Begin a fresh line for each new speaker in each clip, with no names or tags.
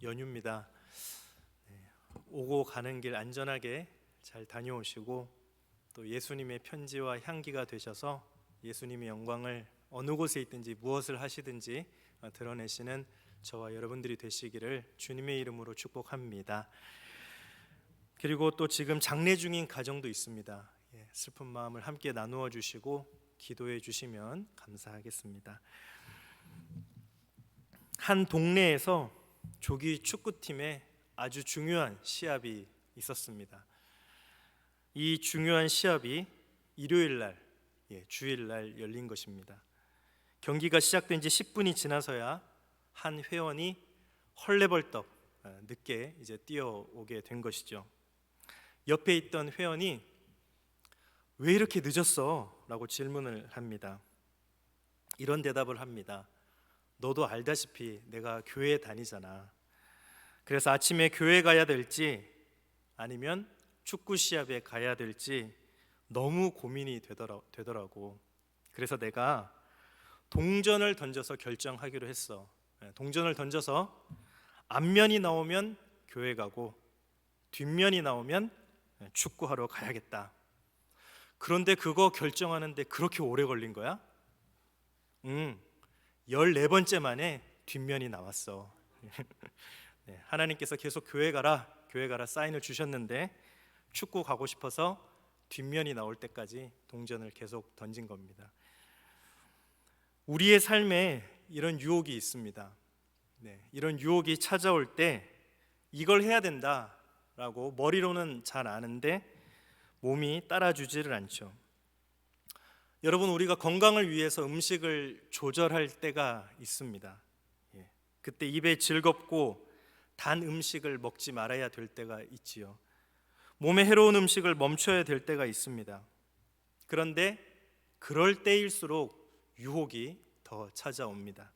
연휴입니다. 오고 가는 길 안전하게 잘 다녀오시고 또 예수님의 편지와 향기가 되셔서 예수님의 영광을 어느 곳에 있든지 무엇을 하시든지 드러내시는 저와 여러분들이 되시기를 주님의 이름으로 축복합니다. 그리고 또 지금 장례 중인 가정도 있습니다. 슬픈 마음을 함께 나누어 주시고 기도해 주시면 감사하겠습니다. 한 동네에서 조기 축구팀에 아주 중요한 시합이 있었습니다. 이 중요한 시합이 일요일 날, 주일 날 열린 것입니다. 경기가 시작된 지 10분이 지나서야 한 회원이 헐레벌떡 늦게 이제 뛰어오게 된 것이죠. 옆에 있던 회원이 왜 이렇게 늦었어? 라고 질문을 합니다. 이런 대답을 합니다. 너도 알다시피 내가 교회 다니잖아. 그래서 아침에 교회 가야 될지 아니면 축구 시합에 가야 될지 너무 고민이 되더라고. 그래서 내가 동전을 던져서 결정하기로 했어. 동전을 던져서 앞면이 나오면 교회 가고 뒷면이 나오면 축구하러 가야겠다. 그런데 그거 결정하는데 그렇게 오래 걸린 거야? 14번째 만에 뒷면이 나왔어. 하나님께서 계속 교회 가라 사인을 주셨는데 축구 가고 싶어서 뒷면이 나올 때까지 동전을 계속 던진 겁니다. 우리의 삶에 이런 유혹이 있습니다. 이런 유혹이 찾아올 때 이걸 해야 된다라고 머리로는 잘 아는데 몸이 따라주지를 않죠. 여러분, 우리가 건강을 위해서 음식을 조절할 때가 있습니다. 그때 입에 즐겁고 단 음식을 먹지 말아야 될 때가 있지요. 몸에 해로운 음식을 멈춰야 될 때가 있습니다. 그런데 그럴 때일수록 유혹이 더 찾아옵니다.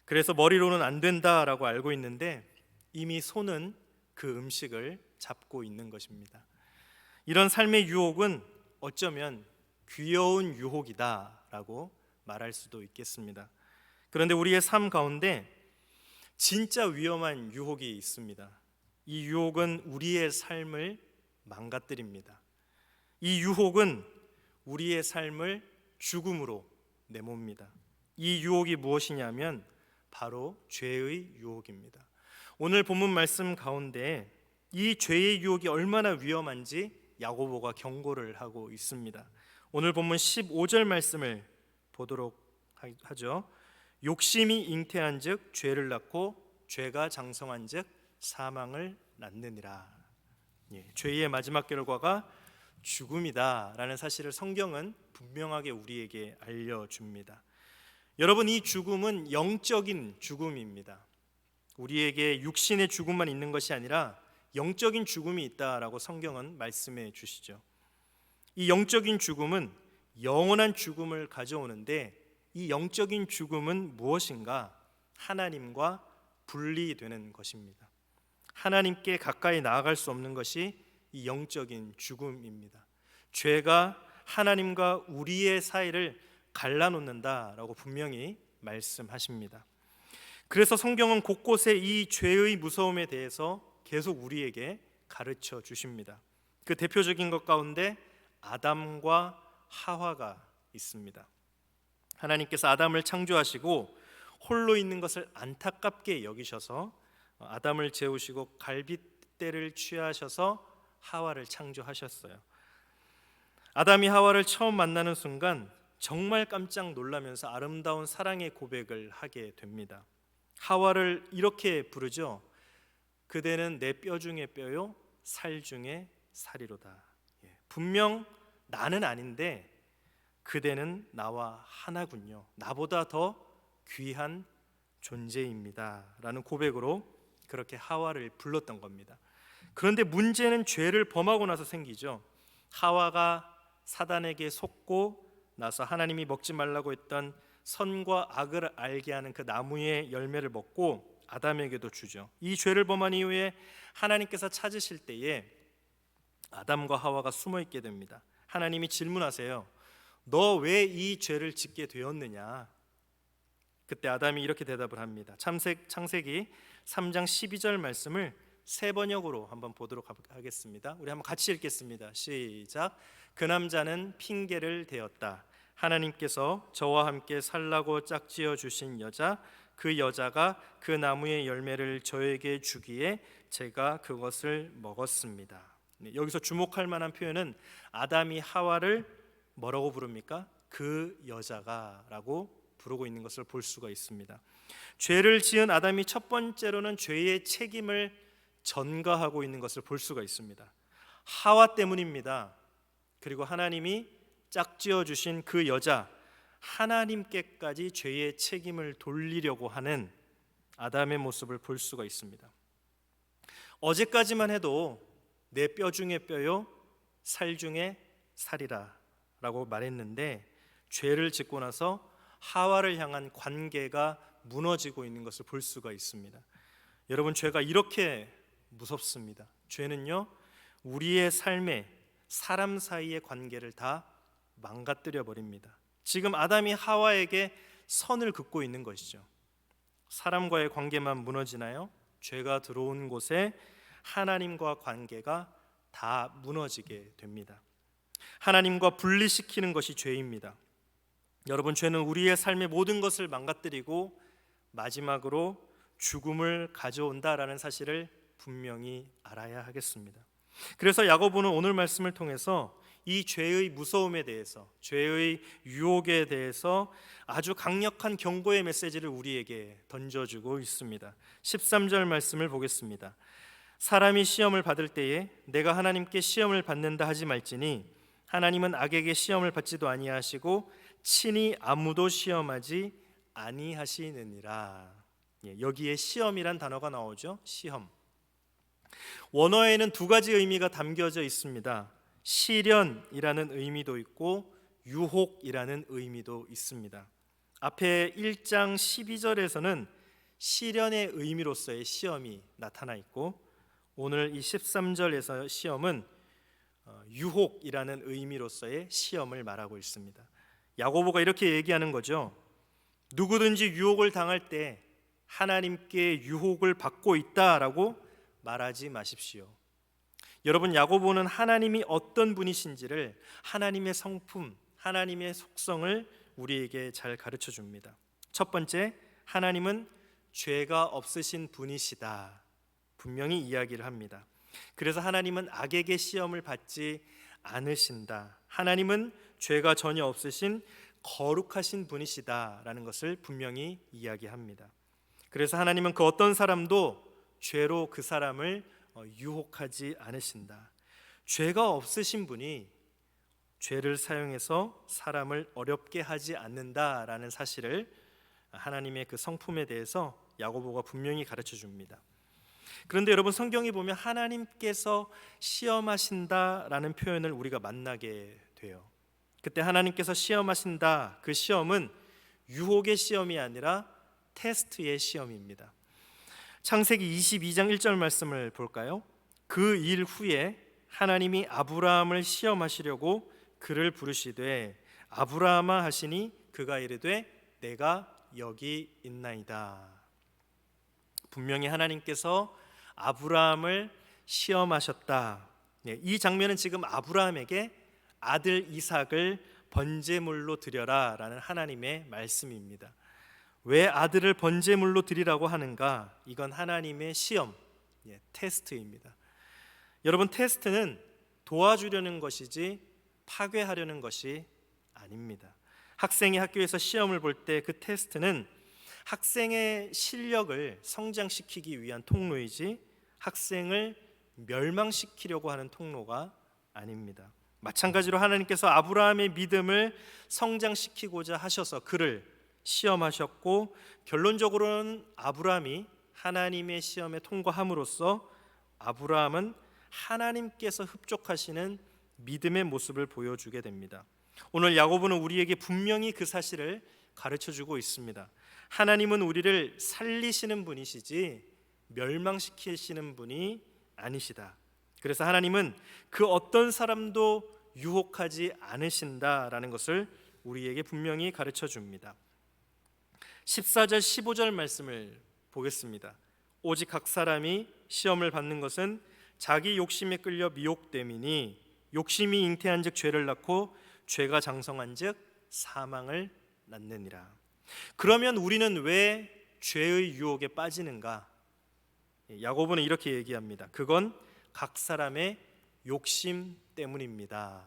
그래서 머리로는 안 된다라고 알고 있는데 이미 손은 그 음식을 잡고 있는 것입니다. 이런 삶의 유혹은 어쩌면 귀여운 유혹이다라고 말할 수도 있겠습니다. 그런데 우리의 삶 가운데 진짜 위험한 유혹이 있습니다. 이 유혹은 우리의 삶을 망가뜨립니다. 이 유혹은 우리의 삶을 죽음으로 내모입니다. 이 유혹이 무엇이냐면 바로 죄의 유혹입니다. 오늘 본문 말씀 가운데 이 죄의 유혹이 얼마나 위험한지 야고보가 경고를 하고 있습니다. 오늘 본문 15절 말씀을 보도록 하죠. 욕심이 잉태한즉 죄를 낳고 죄가 장성한즉 사망을 낳느니라. 죄의 마지막 결과가 죽음이다라는 사실을 성경은 분명하게 우리에게 알려줍니다. 여러분, 이 죽음은 영적인 죽음입니다. 우리에게 육신의 죽음만 있는 것이 아니라 영적인 죽음이 있다라고 성경은 말씀해 주시죠. 이 영적인 죽음은 영원한 죽음을 가져오는데 이 영적인 죽음은 무엇인가? 하나님과 분리되는 것입니다. 하나님께 가까이 나아갈 수 없는 것이 이 영적인 죽음입니다. 죄가 하나님과 우리의 사이를 갈라놓는다라고 분명히 말씀하십니다. 그래서 성경은 곳곳에 이 죄의 무서움에 대해서 계속 우리에게 가르쳐 주십니다. 그 대표적인 것 가운데 아담과 하와가 있습니다. 하나님께서 아담을 창조하시고 홀로 있는 것을 안타깝게 여기셔서 아담을 재우시고 갈빗대를 취하셔서 하와를 창조하셨어요. 아담이 하와를 처음 만나는 순간 정말 깜짝 놀라면서 아름다운 사랑의 고백을 하게 됩니다. 하와를 이렇게 부르죠. 그대는 내 뼈 중에 뼈요 살 중에 살이로다. 분명 나는 아닌데 그대는 나와 하나군요. 나보다 더 귀한 존재입니다 라는 고백으로 그렇게 하와를 불렀던 겁니다. 그런데 문제는 죄를 범하고 나서 생기죠. 하와가 사단에게 속고 나서 하나님이 먹지 말라고 했던 선과 악을 알게 하는 그 나무의 열매를 먹고 아담에게도 주죠. 이 죄를 범한 이후에 하나님께서 찾으실 때에 아담과 하와가 숨어 있게 됩니다. 하나님이 질문하세요. 너 왜 이 죄를 짓게 되었느냐? 그때 아담이 이렇게 대답을 합니다. 창세기 3장 12절 말씀을 세 번역으로 한번 보도록 하겠습니다. 우리 한번 같이 읽겠습니다. 시작. 그 남자는 핑계를 대었다. 하나님께서 저와 함께 살라고 짝지어 주신 여자, 그 여자가 그 나무의 열매를 저에게 주기에 제가 그것을 먹었습니다. 여기서 주목할 만한 표현은 아담이 하와를 뭐라고 부릅니까? 그 여자가 라고 부르고 있는 것을 볼 수가 있습니다. 죄를 지은 아담이 첫 번째로는 죄의 책임을 전가하고 있는 것을 볼 수가 있습니다. 하와 때문입니다. 그리고 하나님이 짝지어 주신 그 여자, 하나님께까지 죄의 책임을 돌리려고 하는 아담의 모습을 볼 수가 있습니다. 어제까지만 해도 내 뼈 중에 뼈요 살 중에 살이라 라고 말했는데, 죄를 짓고 나서 하와를 향한 관계가 무너지고 있는 것을 볼 수가 있습니다. 여러분, 죄가 이렇게 무섭습니다. 죄는요, 우리의 삶에 사람 사이의 관계를 다 망가뜨려 버립니다. 지금 아담이 하와에게 선을 긋고 있는 것이죠. 사람과의 관계만 무너지나요? 죄가 들어온 곳에 하나님과 관계가 다 무너지게 됩니다. 하나님과 분리시키는 것이 죄입니다. 여러분, 죄는 우리의 삶의 모든 것을 망가뜨리고 마지막으로 죽음을 가져온다라는 사실을 분명히 알아야 하겠습니다. 그래서 야고보는 오늘 말씀을 통해서 이 죄의 무서움에 대해서, 죄의 유혹에 대해서 아주 강력한 경고의 메시지를 우리에게 던져주고 있습니다. 13절 말씀을 보겠습니다. 사람이 시험을 받을 때에 내가 하나님께 시험을 받는다 하지 말지니 하나님은 악에게 시험을 받지도 아니하시고 친히 아무도 시험하지 아니하시느니라. 여기에 시험이란 단어가 나오죠. 시험. 원어에는 두 가지 의미가 담겨져 있습니다. 시련이라는 의미도 있고 유혹이라는 의미도 있습니다. 앞에 1장 12절에서는 시련의 의미로서의 시험이 나타나 있고, 오늘 이 13절에서 시험은 유혹이라는 의미로서의 시험을 말하고 있습니다. 야고보가 이렇게 얘기하는 거죠. 누구든지 유혹을 당할 때 하나님께 유혹을 받고 있다라고 말하지 마십시오. 여러분, 야고보는 하나님이 어떤 분이신지를, 하나님의 성품, 하나님의 속성을 우리에게 잘 가르쳐 줍니다. 첫 번째, 하나님은 죄가 없으신 분이시다 분명히 이야기를 합니다. 그래서 하나님은 악에게 시험을 받지 않으신다. 하나님은 죄가 전혀 없으신 거룩하신 분이시다라는 것을 분명히 이야기합니다. 그래서 하나님은 그 어떤 사람도 죄로 그 사람을 유혹하지 않으신다. 죄가 없으신 분이 죄를 사용해서 사람을 어렵게 하지 않는다라는 사실을, 하나님의 그 성품에 대해서 야고보가 분명히 가르쳐 줍니다. 그런데 여러분, 성경에 보면 하나님께서 시험하신다라는 표현을 우리가 만나게 돼요. 그때 하나님께서 시험하신다, 그 시험은 유혹의 시험이 아니라 테스트의 시험입니다. 창세기 22장 1절 말씀을 볼까요? 그 일 후에 하나님이 아브라함을 시험하시려고 그를 부르시되 아브라함아 하시니 그가 이르되 내가 여기 있나이다. 분명히 하나님께서 아브라함을 시험하셨다. 이 장면은 지금 아브라함에게 아들 이삭을 번제물로 드려라 라는 하나님의 말씀입니다. 왜 아들을 번제물로 드리라고 하는가? 이건 하나님의 시험, 테스트입니다. 여러분, 테스트는 도와주려는 것이지 파괴하려는 것이 아닙니다. 학생이 학교에서 시험을 볼 때 그 테스트는 학생의 실력을 성장시키기 위한 통로이지 학생을 멸망시키려고 하는 통로가 아닙니다. 마찬가지로 하나님께서 아브라함의 믿음을 성장시키고자 하셔서 그를 시험하셨고, 결론적으로는 아브라함이 하나님의 시험에 통과함으로써 아브라함은 하나님께서 흡족하시는 믿음의 모습을 보여주게 됩니다. 오늘 야고보는 우리에게 분명히 그 사실을 가르쳐주고 있습니다. 하나님은 우리를 살리시는 분이시지 멸망시키시는 분이 아니시다. 그래서 하나님은 그 어떤 사람도 유혹하지 않으신다라는 것을 우리에게 분명히 가르쳐 줍니다. 14절 15절 말씀을 보겠습니다. 오직 각 사람이 시험을 받는 것은 자기 욕심에 끌려 미혹됨이니 욕심이 잉태한즉 죄를 낳고 죄가 장성한즉 사망을 낳느니라. 그러면 우리는 왜 죄의 유혹에 빠지는가? 야고보는 이렇게 얘기합니다. 그건 각 사람의 욕심 때문입니다.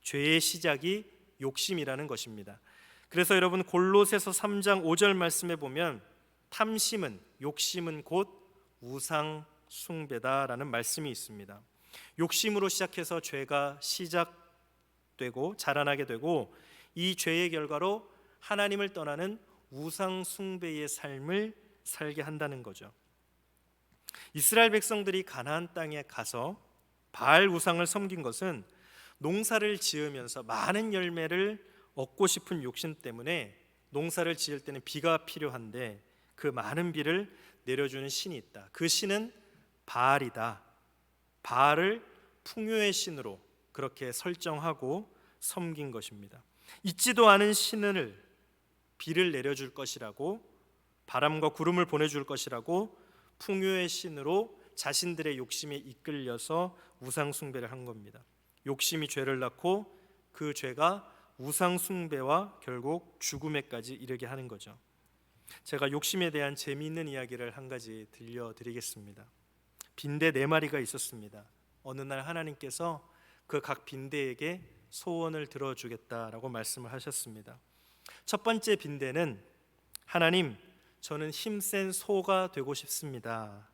죄의 시작이 욕심이라는 것입니다. 그래서 여러분 골로새서 3장 5절 말씀에 보면 탐심은, 욕심은 곧 우상 숭배다라는 말씀이 있습니다. 욕심으로 시작해서 죄가 시작되고 자라나게 되고 이 죄의 결과로 하나님을 떠나는 우상 숭배의 삶을 살게 한다는 거죠. 이스라엘 백성들이 가나안 땅에 가서 바알 우상을 섬긴 것은 농사를 지으면서 많은 열매를 얻고 싶은 욕심 때문에 농사를 지을 때는 비가 필요한데 그 많은 비를 내려주는 신이 있다. 그 신은 바알이다. 바알을 풍요의 신으로 그렇게 설정하고 섬긴 것입니다. 있지도 않은 신을 비를 내려줄 것이라고, 바람과 구름을 보내줄 것이라고 풍요의 신으로 자신들의 욕심에 이끌려서 우상 숭배를 한 겁니다. 욕심이 죄를 낳고 그 죄가 우상 숭배와 결국 죽음에까지 이르게 하는 거죠. 제가 욕심에 대한 재미있는 이야기를 한 가지 들려드리겠습니다. 빈대 4마리가 있었습니다. 어느 날 하나님께서 그 각 빈대에게 소원을 들어주겠다라고 말씀을 하셨습니다. 첫 번째 빈대는 하나님, 저는 힘센 소가 되고 싶습니다.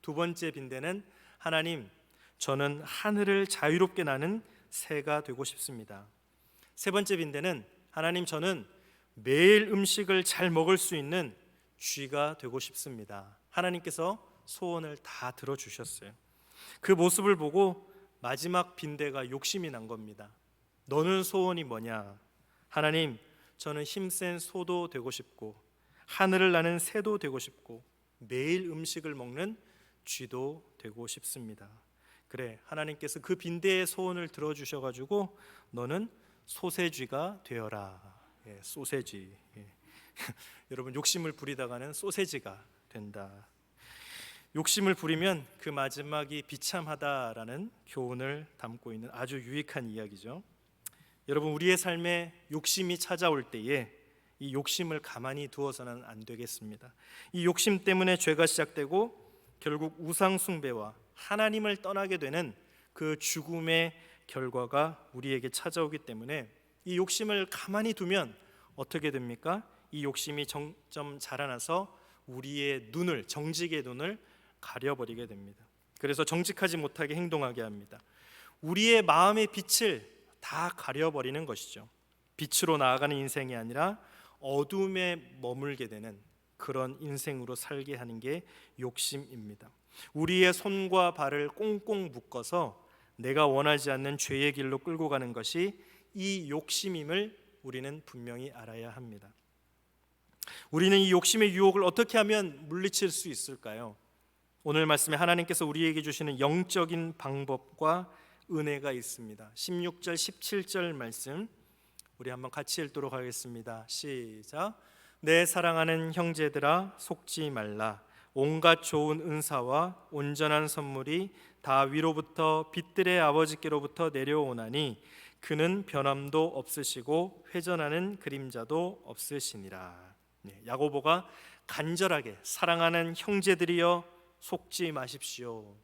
두 번째 빈대는 하나님, 저는 하늘을 자유롭게 나는 새가 되고 싶습니다. 세 번째 빈대는 하나님, 저는 매일 음식을 잘 먹을 수 있는 쥐가 되고 싶습니다. 하나님께서 소원을 다 들어주셨어요. 그 모습을 보고 마지막 빈대가 욕심이 난 겁니다. 너는 소원이 뭐냐? 하나님, 저는 힘센 소도 되고 싶고 하늘을 나는 새도 되고 싶고 매일 음식을 먹는 쥐도 되고 싶습니다. 그래, 하나님께서 그 빈대의 소원을 들어주셔가지고 너는 소세쥐가 되어라. 소세지. 여러분, 욕심을 부리다가는 소세지가 된다. 욕심을 부리면 그 마지막이 비참하다라는 교훈을 담고 있는 아주 유익한 이야기죠. 여러분, 우리의 삶에 욕심이 찾아올 때에 이 욕심을 가만히 두어서는 안 되겠습니다. 이 욕심 때문에 죄가 시작되고 결국 우상 숭배와 하나님을 떠나게 되는 그 죽음의 결과가 우리에게 찾아오기 때문에 이 욕심을 가만히 두면 어떻게 됩니까? 이 욕심이 점점 자라나서 우리의 눈을, 정직의 눈을 가려버리게 됩니다. 그래서 정직하지 못하게 행동하게 합니다. 우리의 마음의 빛을 다 가려버리는 것이죠. 빛으로 나아가는 인생이 아니라 어둠에 머물게 되는 그런 인생으로 살게 하는 게 욕심입니다. 우리의 손과 발을 꽁꽁 묶어서 내가 원하지 않는 죄의 길로 끌고 가는 것이 이 욕심임을 우리는 분명히 알아야 합니다. 우리는 이 욕심의 유혹을 어떻게 하면 물리칠 수 있을까요? 오늘 말씀에 하나님께서 우리에게 주시는 영적인 방법과 은혜가 있습니다. 16절 17절 말씀 우리 한번 같이 읽도록 하겠습니다. 시작. 내 사랑하는 형제들아, 속지 말라. 온갖 좋은 은사와 온전한 선물이 다 위로부터 빛들의 아버지께로부터 내려오나니 그는 변함도 없으시고 회전하는 그림자도 없으시니라. 야고보가 간절하게 사랑하는 형제들이여 속지 마십시오.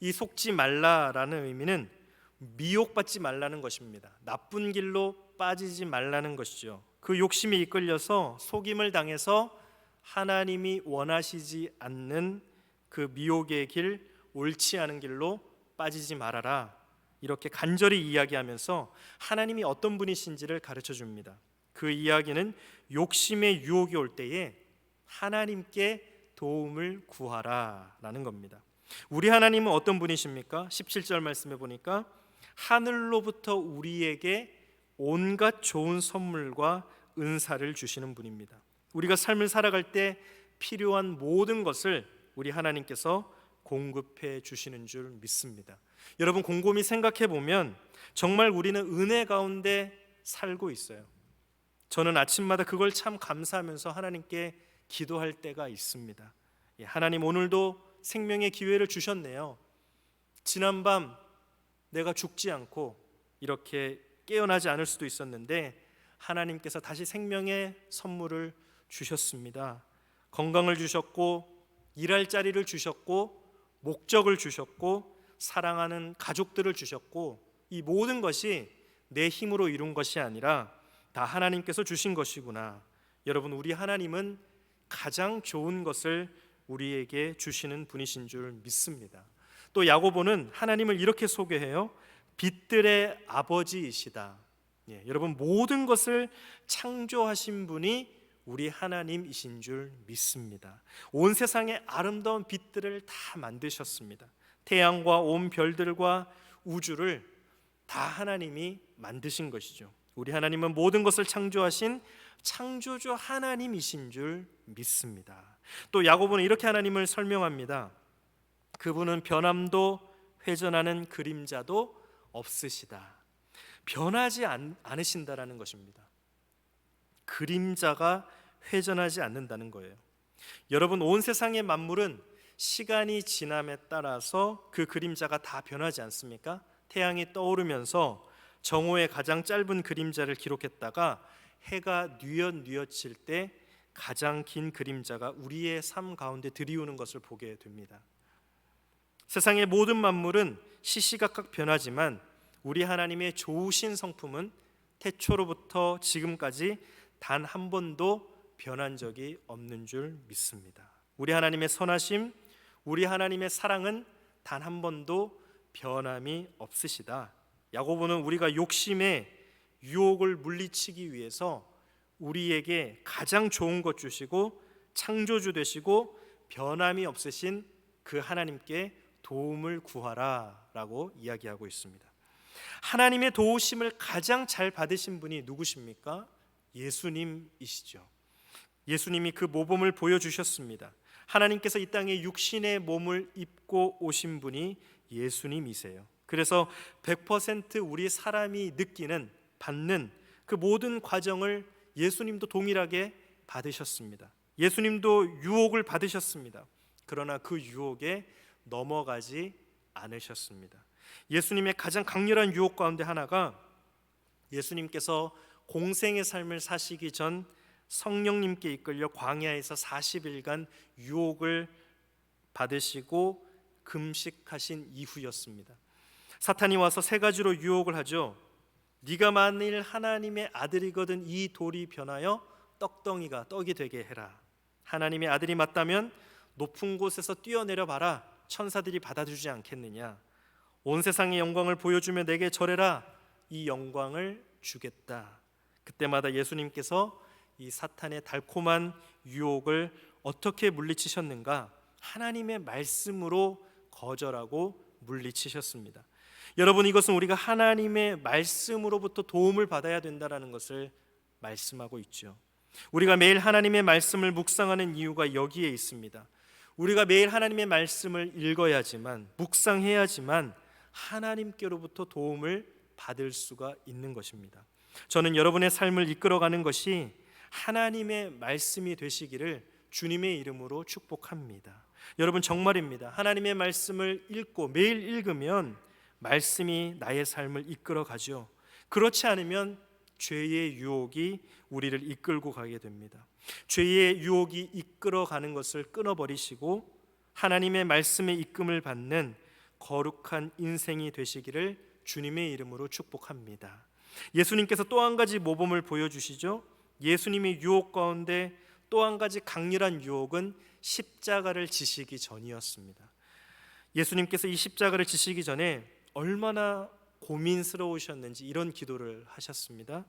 이 속지 말라라는 의미는 미혹받지 말라는 것입니다. 나쁜 길로 빠지지 말라는 것이죠. 그 욕심에 이끌려서 속임을 당해서 하나님이 원하시지 않는 그 미혹의 길, 옳지 않은 길로 빠지지 말아라. 이렇게 간절히 이야기하면서 하나님이 어떤 분이신지를 가르쳐 줍니다. 그 이야기는 욕심의 유혹이 올 때에 하나님께 도움을 구하라라는 겁니다. 우리 하나님은 어떤 분이십니까? 17절 말씀에 보니까 하늘로부터 우리에게 온갖 좋은 선물과 은사를 주시는 분입니다. 우리가 삶을 살아갈 때 필요한 모든 것을 우리 하나님께서 공급해 주시는 줄 믿습니다. 여러분, 곰곰이 생각해 보면 정말 우리는 은혜 가운데 살고 있어요. 저는 아침마다 그걸 참 감사하면서 하나님께 기도할 때가 있습니다. 하나님 오늘도 생명의 기회를 주셨네요. 지난밤 내가 죽지 않고 이렇게 깨어나지 않을 수도 있었는데 하나님께서 다시 생명의 선물을 주셨습니다. 건강을 주셨고 일할 자리를 주셨고 목적을 주셨고 사랑하는 가족들을 주셨고, 이 모든 것이 내 힘으로 이룬 것이 아니라 다 하나님께서 주신 것이구나. 여러분, 우리 하나님은 가장 좋은 것을 우리에게 주시는 분이신 줄 믿습니다. 또 야고보는 하나님을 이렇게 소개해요. 빛들의 아버지이시다. 여러분, 모든 것을 창조하신 분이 우리 하나님이신 줄 믿습니다. 온 세상의 아름다운 빛들을 다 만드셨습니다. 태양과 온 별들과 우주를 다 하나님이 만드신 것이죠. 우리 하나님은 모든 것을 창조하신 창조주 하나님이신 줄 믿습니다. 또 야고보는 이렇게 하나님을 설명합니다. 그분은 변함도 회전하는 그림자도 없으시다. 변하지 않으신다라는 것입니다. 그림자가 회전하지 않는다는 거예요. 여러분, 온 세상의 만물은 시간이 지남에 따라서 그 그림자가 다 변하지 않습니까? 태양이 떠오르면서 정오의 가장 짧은 그림자를 기록했다가 해가 뉘엿뉘엿칠 때 가장 긴 그림자가 우리의 삶 가운데 들이오는 것을 보게 됩니다. 세상의 모든 만물은 시시각각 변하지만 우리 하나님의 좋으신 성품은 태초로부터 지금까지 단 한 번도 변한 적이 없는 줄 믿습니다. 우리 하나님의 선하심, 우리 하나님의 사랑은 단 한 번도 변함이 없으시다. 야고보는 우리가 욕심의 유혹을 물리치기 위해서 우리에게 가장 좋은 것 주시고 창조주 되시고 변함이 없으신 그 하나님께 도움을 구하라 라고 이야기하고 있습니다. 하나님의 도우심을 가장 잘 받으신 분이 누구십니까? 예수님이시죠. 예수님이 그 모범을 보여주셨습니다. 하나님께서 이 땅에 육신의 몸을 입고 오신 분이 예수님이세요. 그래서 100% 우리 사람이 느끼는, 받는 그 모든 과정을 예수님도 동일하게 받으셨습니다. 예수님도 유혹을 받으셨습니다. 그러나 그 유혹에 넘어가지 않으셨습니다. 예수님의 가장 강렬한 유혹 가운데 하나가 예수님께서 공생의 삶을 사시기 전 성령님께 이끌려 광야에서 40일간 유혹을 받으시고 금식하신 이후였습니다. 사탄이 와서 세 가지로 유혹을 하죠. 네가 만일 하나님의 아들이거든 이 돌이 변하여 떡이 되게 해라. 하나님의 아들이 맞다면 높은 곳에서 뛰어내려 봐라. 천사들이 받아주지 않겠느냐. 온 세상의 영광을 보여주며 내게 절해라. 이 영광을 주겠다. 그때마다 예수님께서 이 사탄의 달콤한 유혹을 어떻게 물리치셨는가? 하나님의 말씀으로 거절하고 물리치셨습니다. 여러분, 이것은 우리가 하나님의 말씀으로부터 도움을 받아야 된다는 것을 말씀하고 있죠. 우리가 매일 하나님의 말씀을 묵상하는 이유가 여기에 있습니다. 우리가 매일 하나님의 말씀을 읽어야지만, 묵상해야지만 하나님께로부터 도움을 받을 수가 있는 것입니다. 저는 여러분의 삶을 이끌어가는 것이 하나님의 말씀이 되시기를 주님의 이름으로 축복합니다. 여러분, 정말입니다. 하나님의 말씀을 읽고 매일 읽으면 말씀이 나의 삶을 이끌어가죠. 그렇지 않으면 죄의 유혹이 우리를 이끌고 가게 됩니다. 죄의 유혹이 이끌어가는 것을 끊어버리시고 하나님의 말씀의 이끌림을 받는 거룩한 인생이 되시기를 주님의 이름으로 축복합니다. 예수님께서 또 한 가지 모범을 보여주시죠. 예수님의 유혹 가운데 또 한 가지 강렬한 유혹은 십자가를 지시기 전이었습니다. 예수님께서 이 십자가를 지시기 전에 얼마나 고민스러우셨는지 이런 기도를 하셨습니다.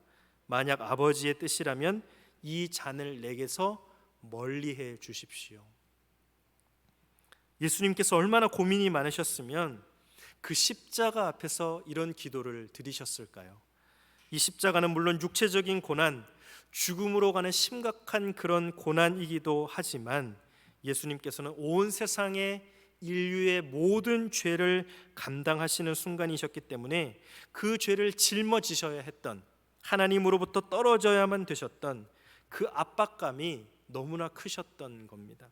만약 아버지의 뜻이라면 이 잔을 내게서 멀리해 주십시오. 예수님께서 얼마나 고민이 많으셨으면 그 십자가 앞에서 이런 기도를 드리셨을까요? 이 십자가는 물론 육체적인 고난, 죽음으로 가는 심각한 그런 고난이기도 하지만 예수님께서는 온 세상의 인류의 모든 죄를 감당하시는 순간이셨기 때문에 그 죄를 짊어지셔야 했던, 하나님으로부터 떨어져야만 되셨던 그 압박감이 너무나 크셨던 겁니다.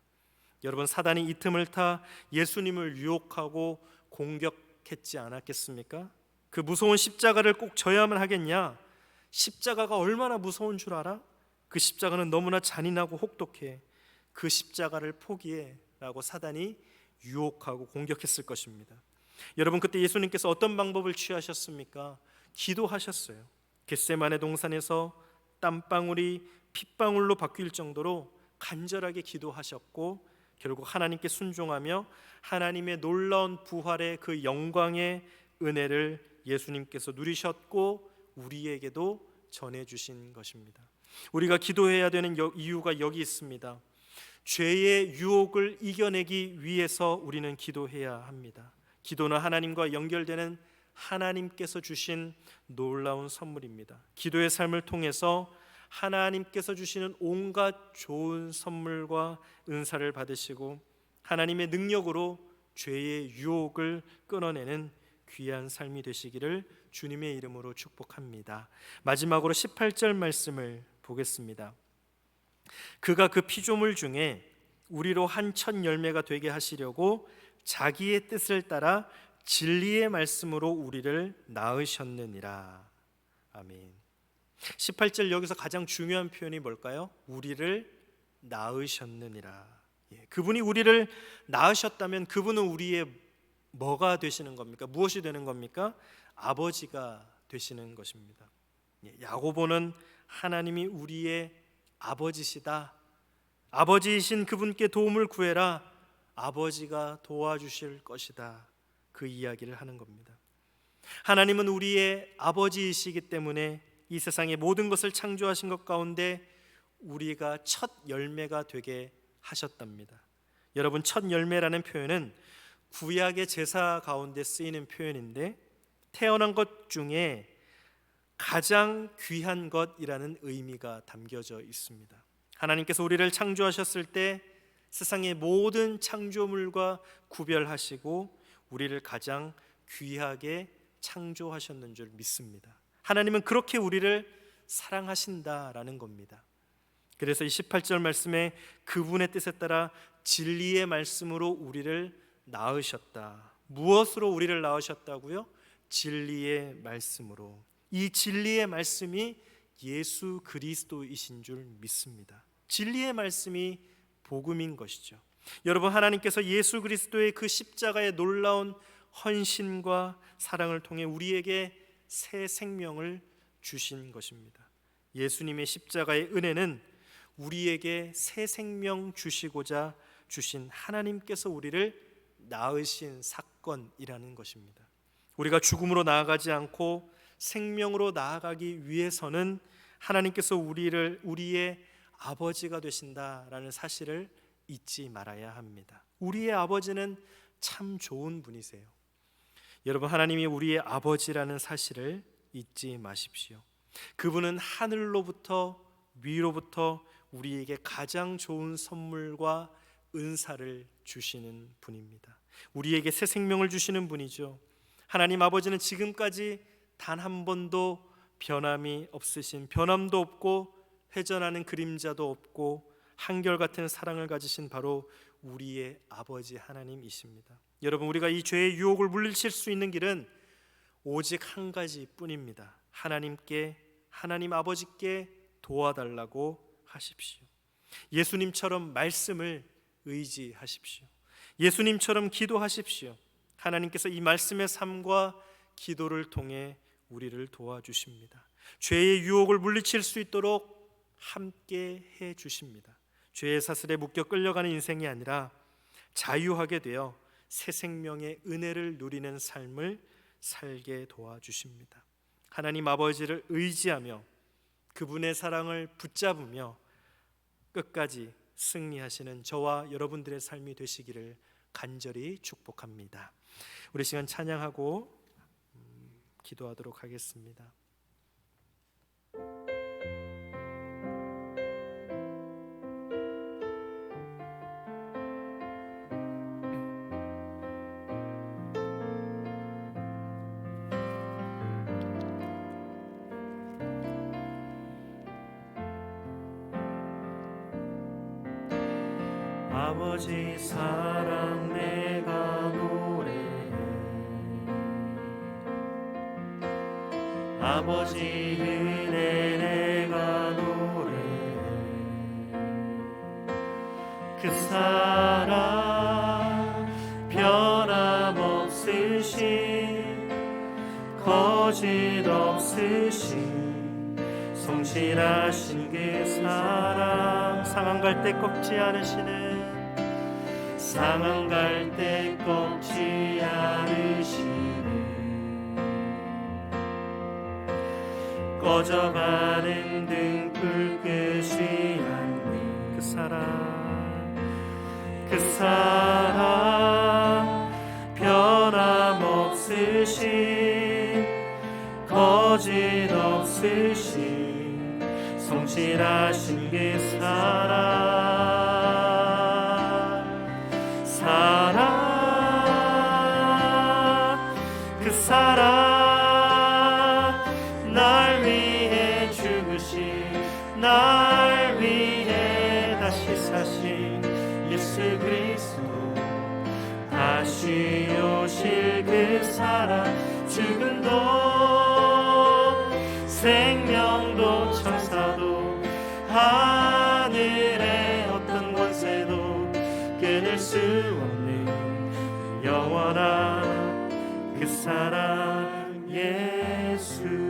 여러분, 사단이 이 틈을 타 예수님을 유혹하고 공격했지 않았겠습니까? 그 무서운 십자가를 꼭 져야만 하겠냐? 십자가가 얼마나 무서운 줄 알아? 그 십자가는 너무나 잔인하고 혹독해. 그 십자가를 포기해 라고 사단이 유혹하고 공격했을 것입니다. 여러분, 그때 예수님께서 어떤 방법을 취하셨습니까? 기도하셨어요. 겟세마네 동산에서 땀방울이 핏방울로 바뀔 정도로 간절하게 기도하셨고, 결국 하나님께 순종하며 하나님의 놀라운 부활의 그 영광의 은혜를 예수님께서 누리셨고 우리에게도 전해주신 것입니다. 우리가 기도해야 되는 이유가 여기 있습니다. 죄의 유혹을 이겨내기 위해서 우리는 기도해야 합니다. 기도는 하나님과 연결되는 하나님께서 주신 놀라운 선물입니다. 기도의 삶을 통해서 하나님께서 주시는 온갖 좋은 선물과 은사를 받으시고 하나님의 능력으로 죄의 유혹을 끊어내는 귀한 삶이 되시기를 주님의 이름으로 축복합니다. 마지막으로 18절 말씀을 보겠습니다. 그가 그 피조물 중에 우리로 한 첫 열매가 되게 하시려고 자기의 뜻을 따라 진리의 말씀으로 우리를 낳으셨느니라. 아멘. 18절 여기서 가장 중요한 표현이 뭘까요? 우리를 낳으셨느니라. 그분이 우리를 낳으셨다면 그분은 우리의 뭐가 되시는 겁니까? 무엇이 되는 겁니까? 아버지가 되시는 것입니다. 야고보는 하나님이 우리의 아버지시다, 아버지이신 그분께 도움을 구해라, 아버지가 도와주실 것이다, 그 이야기를 하는 겁니다. 하나님은 우리의 아버지이시기 때문에 이 세상의 모든 것을 창조하신 것 가운데 우리가 첫 열매가 되게 하셨답니다. 여러분, 첫 열매라는 표현은 구약의 제사 가운데 쓰이는 표현인데 태어난 것 중에 가장 귀한 것이라는 의미가 담겨져 있습니다. 하나님께서 우리를 창조하셨을 때 세상의 모든 창조물과 구별하시고 우리를 가장 귀하게 창조하셨는 줄 믿습니다. 하나님은 그렇게 우리를 사랑하신다라는 겁니다. 그래서 이 18절 말씀에 그분의 뜻에 따라 진리의 말씀으로 우리를 낳으셨다. 무엇으로 우리를 낳으셨다고요? 진리의 말씀으로. 이 진리의 말씀이 예수 그리스도이신 줄 믿습니다. 진리의 말씀이 복음인 것이죠. 여러분, 하나님께서 예수 그리스도의 그 십자가의 놀라운 헌신과 사랑을 통해 우리에게 새 생명을 주신 것입니다. 예수님의 십자가의 은혜는 우리에게 새 생명 주시고자 주신 하나님께서 우리를 낳으신 사건이라는 것입니다. 우리가 죽음으로 나아가지 않고 생명으로 나아가기 위해서는 하나님께서 우리의 아버지가 되신다라는 사실을 잊지 말아야 합니다. 우리의 아버지는 참 좋은 분이세요. 여러분, 하나님이 우리의 아버지라는 사실을 잊지 마십시오. 그분은 하늘로부터 위로부터 우리에게 가장 좋은 선물과 은사를 주시는 분입니다. 우리에게 새 생명을 주시는 분이죠. 하나님 아버지는 지금까지 단 한 번도 변함이 없으신, 변함도 없고 회전하는 그림자도 없고 한결같은 사랑을 가지신 바로 우리의 아버지 하나님이십니다. 여러분, 우리가 이 죄의 유혹을 물리칠 수 있는 길은 오직 한 가지뿐입니다. 하나님 아버지께 도와달라고 하십시오. 예수님처럼 말씀을 의지하십시오. 예수님처럼 기도하십시오. 하나님께서 이 말씀의 삶과 기도를 통해 우리를 도와주십니다. 죄의 유혹을 물리칠 수 있도록 함께 해 주십니다. 죄의 사슬에 묶여 끌려가는 인생이 아니라 자유하게 되어 새 생명의 은혜를 누리는 삶을 살게 도와주십니다. 하나님 아버지를 의지하며 그분의 사랑을 붙잡으며 끝까지 승리하시는 저와 여러분들의 삶이 되시기를 간절히 축복합니다. 우리 시간 찬양하고 기도하도록 하겠습니다. 아버지 사랑 내가 노래해 아버지 은혜 내가 노래해 그 사랑 변함없으신 거짓 없으신 성실하신 그 사랑 상한 갈 때 꺾지 않으시는 상한 갈 때 꺾지 않으시는 꺼져가는 등불 끄지 않는 그 사랑 변함없으신 거짓 없으신 성실하신 그 그 사랑 날 위해 죽으신 날 위해 다시 사신 예수 그리스도 다시 오실 그 사랑 죽음도 생명도 천사도 하늘의 어떤 권세도 끊을 수 없는 영원한 그 사랑 예수